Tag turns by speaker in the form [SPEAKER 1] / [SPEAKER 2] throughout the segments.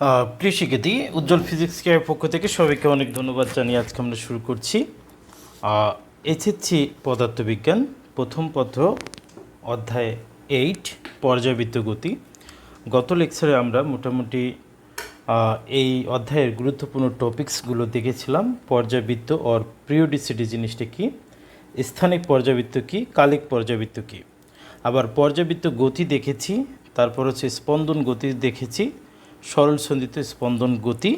[SPEAKER 1] প্রিয় শিক্ষার্থী, উজ্জ্বল physics care পক্ষ থেকে সবাইকে অনেক ধন্যবাদ জানিয়ে আজকে আমরা শুরু করছি এইচএসসি পদার্থবিজ্ঞান প্রথম পত্র অধ্যায় 8 পর্যাবৃত্ত গতি। গত লেকচারে আমরা মোটামুটি এই অধ্যায়ের গুরুত্বপূর্ণ টপিকসগুলো দেখেছিলাম। পর্যাবৃত্ত অর পিরিয়ডিসিটি জিনিসটা কী, স্থানিক পর্যাবৃত্ত কী, কালিক পর্যাবৃত্ত কী, আবার পর্যাবৃত্ত গতি দেখেছি, তারপর হচ্ছে স্পন্দন গতি দেখেছি, সরল সন্ধিত স্পন্দন গতি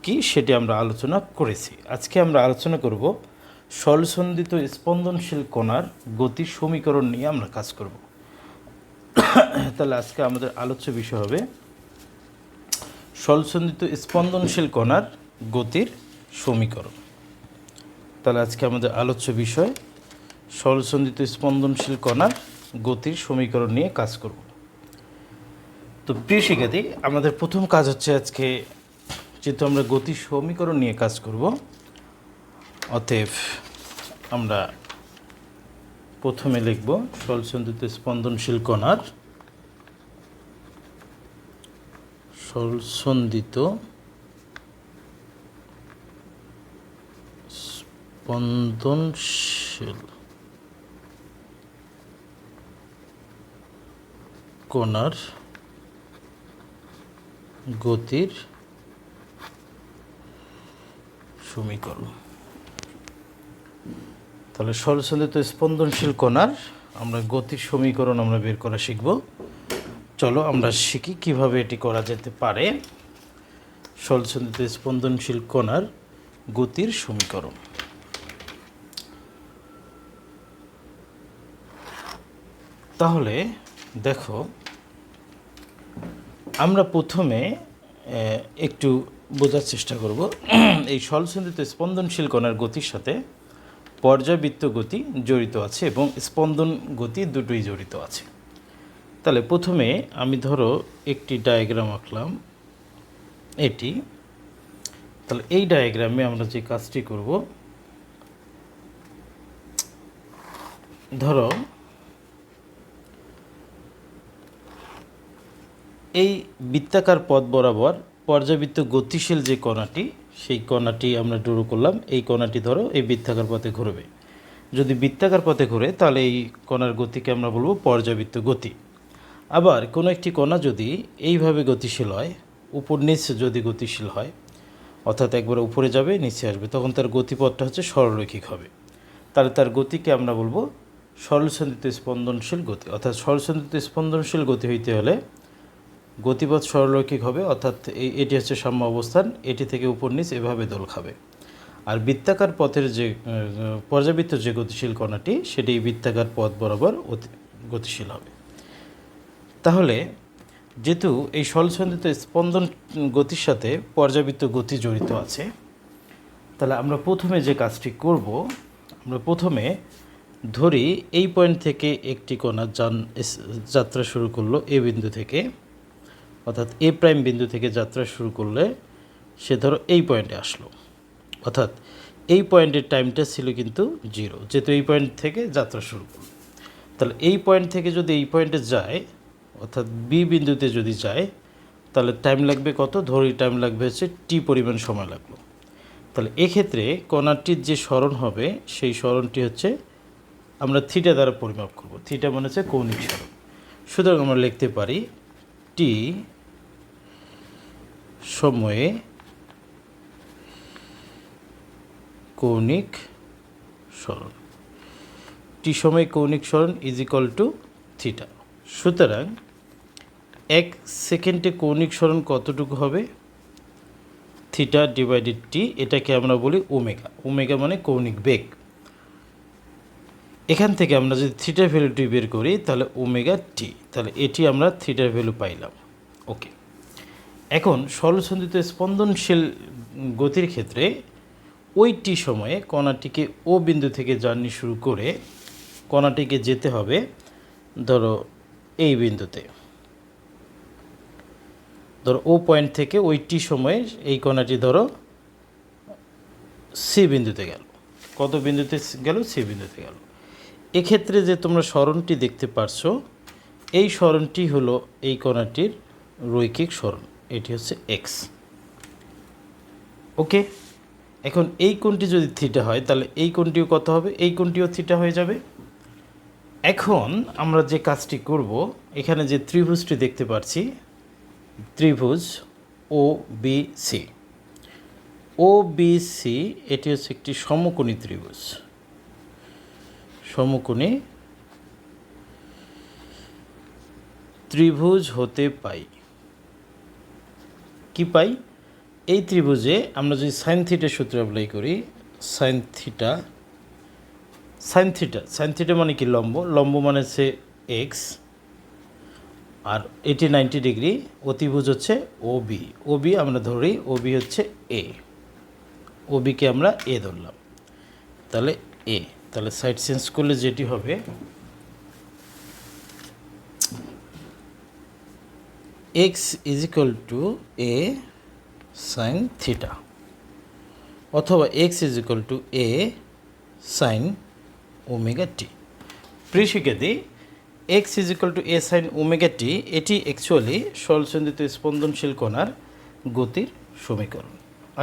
[SPEAKER 1] কি সেটি আমরা আলোচনা করেছি। আজকে আমরা আলোচনা করব সরল সন্ধিত স্পন্দনশীল কণার গতির সমীকরণ নিয়ে আমরা কাজ করব। তাহলে আজকে আমাদের আলোচ্য বিষয় হবে সরল সন্ধিত স্পন্দনশীল কণার গতির সমীকরণ। তাহলে আজকে আমাদের আলোচ্য বিষয় সরল সন্ধিত স্পন্দনশীল কণার গতির সমীকরণ নিয়ে কাজ করব। তো প্রিয় শিক্ষার্থী, আমাদের প্রথম কাজ হচ্ছে আজকে যেহেতু আমরা গতির সমীকরণ নিয়ে কাজ করব, অতএব আমরা প্রথমে লিখব সরলসন্ধিত স্পন্দনশীল কণার সরলসন্ধিত স্পন্দনশীল কণার গতির সমীকরণ। তাহলে সরলসন্ধিত স্পন্দনশীল কণার আমরা গতির সমীকরণ আমরা বের করা শিখব। চলো আমরা শিখি কিভাবে এটি করা যেতে পারে। সরলসন্ধিত স্পন্দনশীল কণার গতির সমীকরণ। তাহলে দেখো, আমরা প্রথমে একটু বোঝার চেষ্টা করব এই সরলসন্ধিত স্পন্দনশীল কণার গতির সাথে পর্যাবৃত্ত গতি জড়িত আছে এবং স্পন্দন গতি দুটোই জড়িত আছে। তাহলে প্রথমে আমি ধরো একটি ডায়াগ্রাম আঁকলাম, এটি। তাহলে এই ডায়াগ্রামে আমরা যে কাজটি করব, ধরো এই বৃত্তাকার পথ বরাবর পর্যাবৃত্ত গতিশীল যে কণাটি, সেই কণাটি আমরা ড্র করলাম। এই কণাটি ধরো এই বৃত্তাকার পথে ঘুরবে। যদি বৃত্তাকার পথে ঘুরে তাহলে এই কণার গতিকে আমরা বলবো পর্যাবৃত্ত গতি। আবার কোনো একটি কণা যদি এইভাবে গতিশীল হয়, উপর নিচ যদি গতিশীল হয়, অর্থাৎ একবার উপরে যাবে নিচে আসবে, তখন তার গতিপথটা হচ্ছে সরলরৈখিক হবে। তাহলে তার গতিকে আমরা বলবো সরলসন্ধিত স্পন্দনশীল গতি। অর্থাৎ সরলসন্ধিত স্পন্দনশীল গতি হইতে হলে গতিপথ সরলরৈখিক হবে, অর্থাৎ এটি হচ্ছে সাম্য অবস্থান, এটি থেকে উপর নিচ এভাবে দোল খাবে। আর বৃত্তাকার পথের যে পর্যাবৃত্ত যে গতিশীল কণাটি, সেটি বৃত্তাকার পথ বরাবর গতিশীল হবে। তাহলে যেহেতু এই সরলসন্ধিত স্পন্দন গতির সাথে পর্যাবৃত্ত গতি জড়িত আছে, তাহলে আমরা প্রথমে যে কাজটি করব, আমরা প্রথমে ধরি এই পয়েন্ট থেকে একটি কণা যাত্রা শুরু করলো এ বিন্দু থেকে, অর্থাৎ এ প্রাইম বিন্দু থেকে যাত্রা শুরু করলে সে ধরো এই পয়েন্টে আসলো, অর্থাৎ এই পয়েন্টের টাইমটা ছিল কিন্তু 0, যেহেতু এই পয়েন্ট থেকে যাত্রা শুরু করলো। তাহলে এই পয়েন্ট থেকে যদি এই পয়েন্টে যায়, অর্থাৎ বি বিন্দুতে যদি যায়, তাহলে টাইম লাগবে কত, ধরি টাইম লাগবে হচ্ছে টি পরিমাণ সময় লাগলো। তাহলে এক্ষেত্রে কণাটির যে সরণ হবে, সেই সরণটি হচ্ছে আমরা থিটা দ্বারা পরিমাপ করব। থিটা মানে হচ্ছে কৌণিক সরণ। সুতরাং আমরা লিখতে পারি টি সময়ে কৌণিক সরণ, টি সময়ে কৌণিক সরণ ইজ ইকুয়াল টু থিটা। সুতরাং 1 সেকেন্ডে কৌণিক সরণ কতটুকু হবে, থিটা ডিভাইডেড টি, এটাকে আমরা বলি ওমেগা। ওমেগা মানে কৌণিক বেগ। এখান থেকে আমরা যদি থিটার ভ্যালুটি বের করি তাহলে ওমেগা টি, তাহলে এটি আমরা থিটার ভ্যালু পাইলাম। ওকে, এখন সরলসন্ধিত স্পন্দনশীল গতির ক্ষেত্রে ওই টি সময়ে কণাটিকে ও বিন্দু থেকে জার্নি শুরু করে কণাটিকে যেতে হবে ধরো এই বিন্দুতে, ধরো ও পয়েন্ট থেকে ওই টি সময়ে এই কণাটি ধরো সি বিন্দুতে গেল। কত বিন্দুতে গেল, সি বিন্দুতে গেল। এক্ষেত্রে যে তোমরা সরণটি দেখতে পারছো, এই সরণটি হলো এই কণাটির রৈখিক সরণ, এটি হচ্ছে এক্স। ওকে, এখন এই কোণটি যদি থিটা হয় তাহলে এই কোণটিও কত হবে, এই কোণটিও থিটা হয়ে যাবে। এখন আমরা যে কাজটি করব, এখানে যে ত্রিভুজটি দেখতে পাচ্ছি, ত্রিভুজ ও বি সি, ও বি সি এটি হচ্ছে একটি সমকোণী ত্রিভুজ, সমকোণী ত্রিভুজ হতে পাই। কি পাই? এই ত্রিভুজে আমরা যদি সাইন থিটার সূত্র অ্যাপ্লাই করি, sine theta, sine theta, sine theta মানে কি লম্ব, লম্ব মানে হচ্ছে এক্স, আর এটি 90 ডিগ্রি, অতিভুজ হচ্ছে ওবি, ওবি আমরা ধরি, ওবি হচ্ছে এ, ওবিকে আমরা এ ধরলাম, তাহলে এ, তাহলে সাইড চেঞ্জ করলে যেটি হবে x is equal to A sine theta, অথবা x is equal to A sine omega t. প্রিয় শিক্ষার্থী, x is equal to A sine omega t এটি অ্যাকচুয়ালি সরলসন্ধিত স্পন্দনশীল কণার গতির সমীকরণ।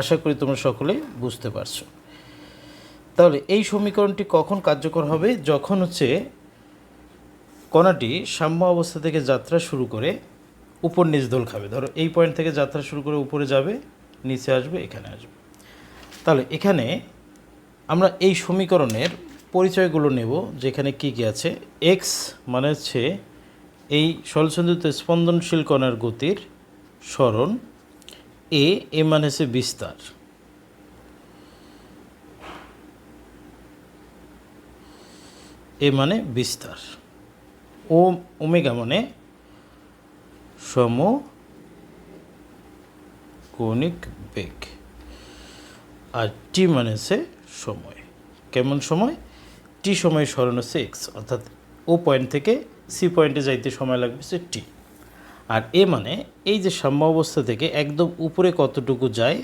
[SPEAKER 1] আশা করি তোমরা সকলে বুঝতে পারছো। তাহলে এই সমীকরণটি কখন কার্যকর হবে? যখন হচ্ছে কণাটি সাম্য অবস্থা থেকে যাত্রা শুরু করে উপর নিচ দোল খাবে। ধরো এই পয়েন্ট থেকে যাত্রা শুরু করে উপরে যাবে, নিচে আসবে, এখানে আসবে। তাহলে এখানে আমরা এই সমীকরণের পরিচয়গুলো নেব, যেখানে কি কি আছে। এক্স মানে হচ্ছে এই সরলসন্ধিত স্পন্দনশীল কণার গতির সরণ, এ মানে হচ্ছে বিস্তার, এ মানে বিস্তার, ও ওমেগা মানে সমকৌণিক বেগ, আর টি মানে হচ্ছে সময়। কেমন সময়? টি সময় সরণ হচ্ছে এক্স, অর্থাৎ ও পয়েন্ট থেকে সি পয়েন্টে যাইতে সময় লাগবে হচ্ছে টি। আর এ মানে এই যে সাম্য অবস্থা থেকে একদম উপরে কতটুকু যায়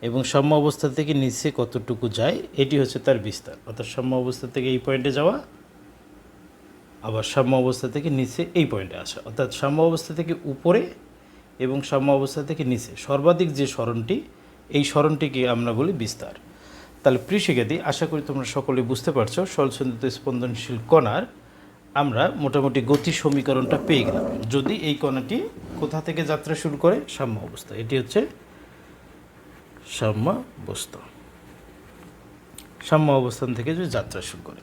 [SPEAKER 1] এবং সাম্য অবস্থা থেকে নিচে কতটুকু যায়, এটি হচ্ছে তার বিস্তার। অর্থাৎ সাম্য অবস্থা থেকে এই পয়েন্টে যাওয়া, আবার সাম্য অবস্থা থেকে নিচে এই পয়েন্টে আসা, অর্থাৎ সাম্য অবস্থা থেকে উপরে এবং সাম্য অবস্থা থেকে নিচে সর্বাধিক যে সরণটি, এই সরণটিকে আমরা বলি বিস্তার। তাহলে প্রিয় শিক্ষার্থী, আশা করি তোমরা সকলে বুঝতে পারছো সরলসন্ধিত স্পন্দনশীল কণার আমরা মোটামুটি গতি সমীকরণটা পেয়ে গেলাম। যদি এই কণাটি কোথা থেকে যাত্রা শুরু করে? সাম্য অবস্থা, এটি হচ্ছে সাম্যাবস্থা, সাম্য অবস্থান থেকে যদি যাত্রা শুরু করে।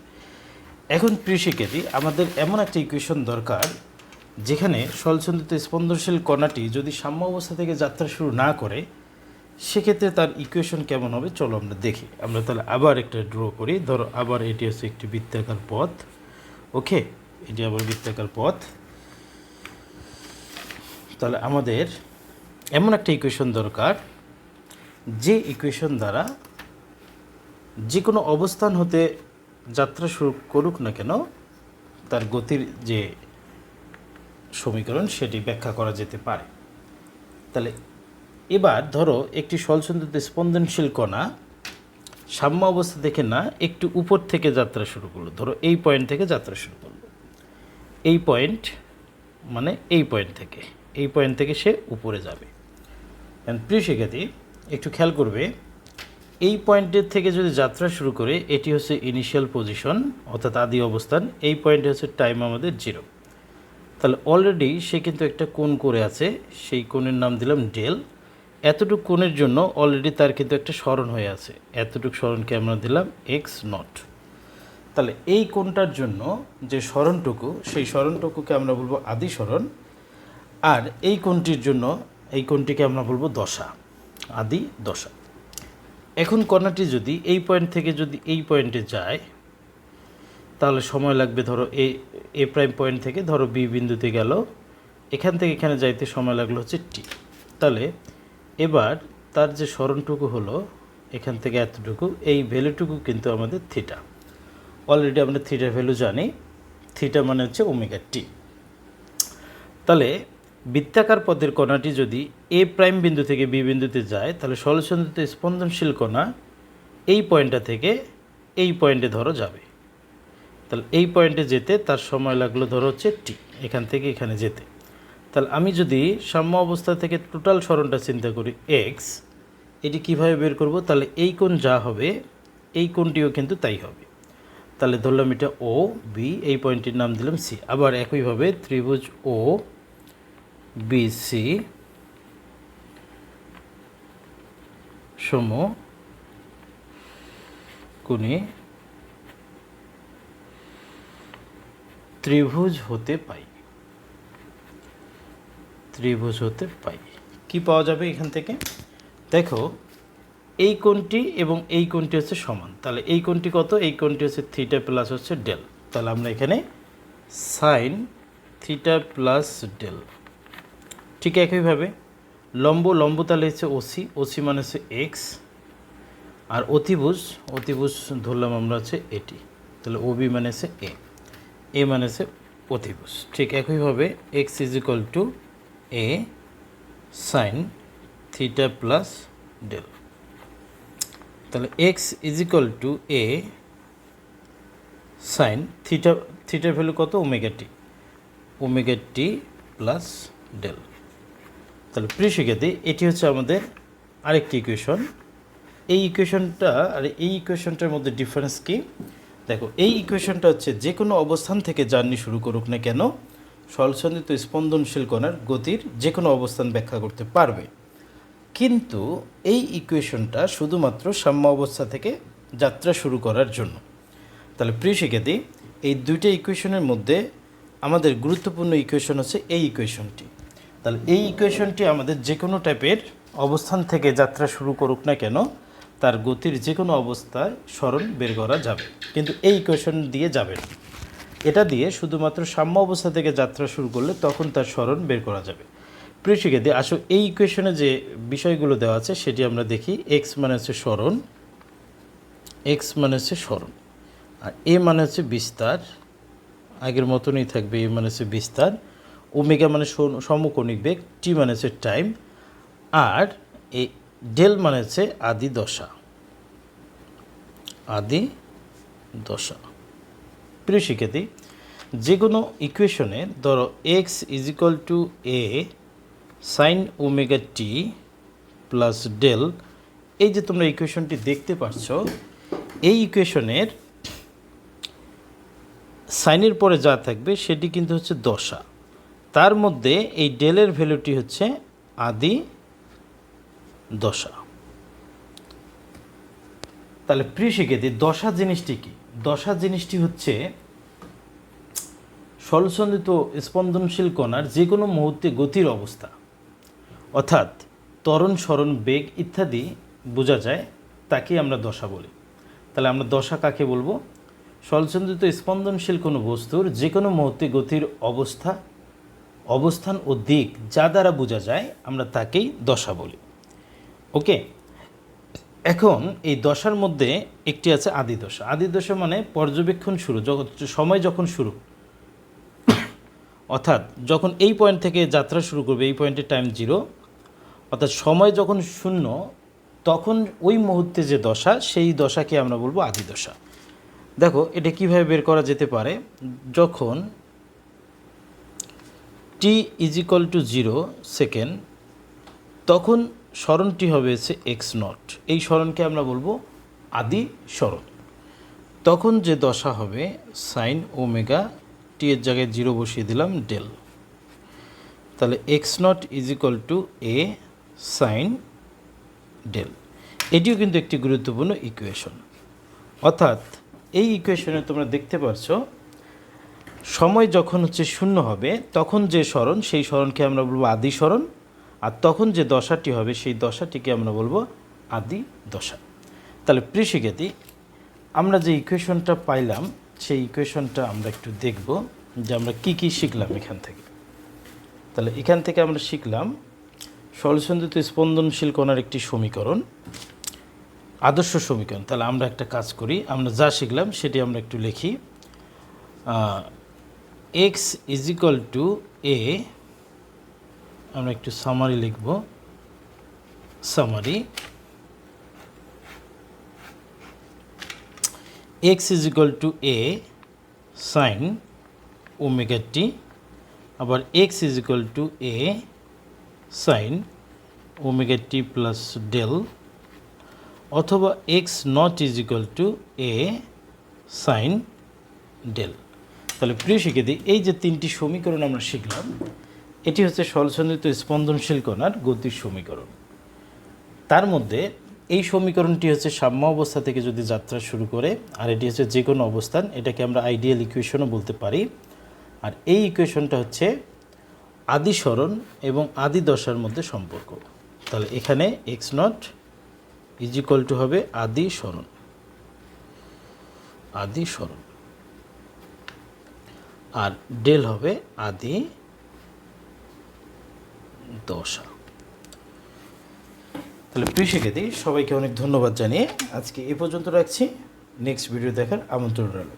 [SPEAKER 1] এখন প্রিয় শিক্ষার্থী, আমাদের এমন একটা ইকুয়েশন দরকার যেখানে সরলসন্ধিত স্পন্দনশীল কণাটি যদি সাম্য অবস্থা থেকে যাত্রা শুরু না করে, সেক্ষেত্রে তার ইকুয়েশন কেমন হবে চলো আমরা দেখি। আমরা তাহলে আবার একটা ড্র করি। ধরো আবার এটি হচ্ছে একটি বৃত্তাকার পথ, ওকে, এটি আবার বৃত্তাকার পথ। তাহলে আমাদের এমন একটা ইকুয়েশন দরকার যে ইকুয়েশন দ্বারা যে কোনো অবস্থান হতে যাত্রা শুরু করুক না কেন, তার গতির যে সমীকরণ সেটি ব্যাখ্যা করা যেতে পারে। তাহলে এবার ধরো একটি সরলসন্ধিত স্পন্দনশীল কণা সাম্য অবস্থা থেকে না একটু উপর থেকে যাত্রা শুরু করলো। ধরো এই পয়েন্ট থেকে যাত্রা শুরু করলো, এই পয়েন্ট মানে এই পয়েন্ট থেকে সে উপরে যাবে। প্রিয় শিক্ষার্থী, একটু খেয়াল করবে, এই পয়েন্টের থেকে যদি যাত্রা শুরু করে, এটি হচ্ছে ইনিশিয়াল পজিশন অর্থাৎ আদি অবস্থান, এই পয়েন্টে হচ্ছে টাইম আমাদের 0। তাহলে অলরেডি সে কিন্তু একটা কোণ করে আছে, সেই কোণের নাম দিলাম ডেল। এতটুকু কোণের জন্য অলরেডি তার কিন্তু একটা সরণ হয়ে আছে, এতটুকু সরণকে আমরা দিলাম এক্স নট। তাহলে এই কোণটার জন্য যে সরণটুকু, সেই সরণটুকুকে আমরা বলবো আদি সরণ, আর এই কোণটির জন্য এই কোণটিকে আমরা বলবো দশা, আদি দশা। এখন কণাটি যদি এই পয়েন্ট থেকে যদি এই পয়েন্টে যায়, তাহলে সময় লাগবে, ধরো এ প্রাইম পয়েন্ট থেকে ধরো বি বিন্দুতে গেল, এখান থেকে এখানে যাইতে সময় লাগলো হচ্ছে টি। তাহলে এবার তার যে সরণটুকু হলো এখান থেকে এতটুকু, এই ভ্যালুটুকু কিন্তু আমাদের থিটা। অলরেডি আমরা থিটার ভ্যালু জানি, থিটা মানে হচ্ছে ওমেগা টি। তাহলে বৃত্তাকার পথের কণাটি যদি এ প্রাইম বিন্দু থেকে বি বিন্দুতে যায়, তাহলে সরলসন্ধিত স্পন্দনশীল কণা এই পয়েন্টটা থেকে এই পয়েন্টে ধরো যাবে। তাহলে এই পয়েন্টে যেতে তার সময় লাগলো ধরো হচ্ছে টি, এখান থেকে এখানে যেতে। তাহলে আমি যদি সাম্য অবস্থা থেকে টোটাল সরণটা চিন্তা করি এক্স, এটি কিভাবে বের করব? তাহলে এই কোণ যা হবে এই কোণটিও কিন্তু তাই হবে। তাহলে ধরলাম এটা ও বি, এই পয়েন্টটির নাম দিলাম সি। আবার একইভাবে ত্রিভুজ ও বি সি সমকোণী ত্রিভুজ হতে পাই, ত্রিভুজ হতে পাই। কি পাওয়া যাবে এখান থেকে? দেখো এই কোণটি এবং এই কোণটি হচ্ছে সমান, তাহলে এই কোণটি কত? এই কোণটি হচ্ছে থিটা প্লাস হচ্ছে ডেল। তাহলে আমরা এখানে সাইন থিটা প্লাস ডেল। ঠিক একইভাবে লম্ব, লম্ব তাহলে হচ্ছে ওসি, ওসি মানে হচ্ছে এক্স, আর অতিভুজ, অতিভুজ ধরলাম আমরা হচ্ছে এটি, তাহলে ওবি মানে হচ্ছে এ মানে হচ্ছে অতিভুজ। ঠিক একইভাবে x is equal to A sine theta plus del. তাহলে x is equal to A sine theta, থিটার ভ্যালু কত? ওমেগা টি প্লাস ডেল। তাহলে প্রিয় শিক্ষার্থী, এটি হচ্ছে আমাদের আরেকটি ইকুয়েশন। এই ইকুয়েশনটা আর এই ইকুয়েশনটার মধ্যে ডিফারেন্স কি? দেখো এই ইকুয়েশনটা হচ্ছে যে কোনো অবস্থান থেকে জার্নি শুরু করুক না কেন, সরলসন্ধিত স্পন্দনশীল কণার গতির যে কোনো অবস্থান ব্যাখ্যা করতে পারবে। কিন্তু এই ইকুয়েশনটা শুধুমাত্র সাম্য অবস্থা থেকে যাত্রা শুরু করার জন্য। তাহলে প্রিয় শিক্ষার্থী, এই দুইটা ইকুয়েশনের মধ্যে আমাদের গুরুত্বপূর্ণ ইকুয়েশন হচ্ছে এই ইকুয়েশনটি। তাহলে এই ইকুয়েশনটি আমাদের যে কোনো টাইপের অবস্থান থেকে যাত্রা শুরু করুক না কেন, তার গতির যে কোনো অবস্থায় সরণ বের করা যাবে, কিন্তু এই ইকুয়েশন দিয়ে যাবে না। এটা দিয়ে শুধুমাত্র সাম্য অবস্থা থেকে যাত্রা শুরু করলে তখন তার সরণ বের করা যাবে। প্রিয় শিক্ষার্থী, আসলে এই ইকুয়েশনে যে বিষয়গুলো দেওয়া আছে সেটি আমরা দেখি। এক্স মানে হচ্ছে সরণ, এক্স মানে হচ্ছে সরণ, আর এ মানে হচ্ছে বিস্তার, আগের মতনই থাকবে, এ মানে হচ্ছে বিস্তার, ওমেগা মানে সমকোণিক বেগ, টি মানে হচ্ছে টাইম, আর এই ডেল মানে হচ্ছে আদি দশা, আদি দশা। প্রিয় শিক্ষার্থী, যে কোনো ইকুয়েশনে ধরো x is equal to A sine omega T plus del, এই যে তোমরা ইকুয়েশনটি দেখতে পাচ্ছ, এই ইকুয়েশনের সাইনের পরে যা থাকবে সেটি কিন্তু হচ্ছে দশা, তার মধ্যে এই ডেলের ভ্যালুটি হচ্ছে আদি দশা। তাহলে প্রিয় শিক্ষার্থী, দশা জিনিসটি কি? দশা জিনিসটি হচ্ছে সরলসন্ধিত স্পন্দনশীল কণার যে কোনো মুহূর্তে গতির অবস্থা, অর্থাৎ ত্বরণ, সরণ, বেগ ইত্যাদি বোঝা যায়, তাকে আমরা দশা বলি। তাহলে আমরা দশা কাকে বলবো? সরলসন্ধিত স্পন্দনশীল কোনো বস্তুর যে কোনো মুহূর্তে গতির অবস্থা, অবস্থান ও দিক যা দ্বারা বোঝা যায় আমরা তাকেই দশা বলি। ওকে, এখন এই দশার মধ্যে একটি আছে আদি দশা। আদি দশা মানে পর্যবেক্ষণ শুরু, সময় যখন শুরু, অর্থাৎ যখন এই পয়েন্ট থেকে যাত্রা শুরু করবে, এই পয়েন্টে টাইম 0, অর্থাৎ সময় যখন শূন্য, তখন ওই মুহূর্তে যে দশা, সেই দশাকে আমরা বলবো আদি দশা। দেখো এটা কিভাবে বের করা যেতে পারে? যখন টি ইজ ইকুয়াল টু 0 সেকেন্ড, তখন সরণটি হবে হচ্ছে এক্স নট, এই সরণকে আমরা বলবো আদি সরণ। তখন যে দশা হবে সাইন ওমেগা, টি এর জায়গায় 0 বসিয়ে দিলাম ডেল, তাহলে x naught is equal to A sine del. এটিও কিন্তু একটি গুরুত্বপূর্ণ ইকুয়েশন। অর্থাৎ এই ইকুয়েশনে তোমরা দেখতে পাচ্ছ, সময় যখন হচ্ছে শূন্য হবে তখন যে সরণ, সেই সরণকে আমরা বলবো আদি সরণ, আর তখন যে দশাটি হবে সেই দশাটিকে আমরা বলবো আদি দশা। তাহলে প্রিয় শিক্ষার্থী, আমরা যে ইকুয়েশনটা পাইলাম সেই ইকুয়েশনটা আমরা একটু দেখব যে আমরা কি কি শিখলাম এখান থেকে। তাহলে এখান থেকে আমরা শিখলাম সরলসন্ধিত স্পন্দনশীল কণার একটি সমীকরণ, আদর্শ সমীকরণ। তাহলে আমরা একটা কাজ করি, আমরা যা শিখলাম সেটি আমরা একটু লিখি। X is equal to a, আমরা একটু সামারি লিখব, summary x is equal to A sine omega t আবার x is equal to A sine omega T plus del, অথবা x naught is equal to A sine del. তাহলে প্রিয় শিক্ষার্থী, এই যে তিনটি সমীকরণ আমরা শিখলাম, এটি হচ্ছে সরলসন্ধিত স্পন্দনশীল কণার গতির সমীকরণ। তার মধ্যে এই সমীকরণটি হচ্ছে সাম্য অবস্থা থেকে যদি যাত্রা শুরু করে, আর এটি হচ্ছে যে কোনো অবস্থান, এটাকে আমরা আইডিয়াল ইকুয়েশনও বলতে পারি। আর এই ইকুয়েশনটা হচ্ছে আদি সরণ এবং আদি দশার মধ্যে সম্পর্ক। তাহলে এখানে x naught is equal two হবে আদি সরণ, আদি সরণ, আর ডেল হবে আদি দশা। তাহলে প্রিয় শিক্ষার্থী, সবাইকে অনেক ধন্যবাদ জানিয়ে আজকে এ পর্যন্ত রাখছি। নেক্সট ভিডিও দেখার আমন্ত্রণ রইল।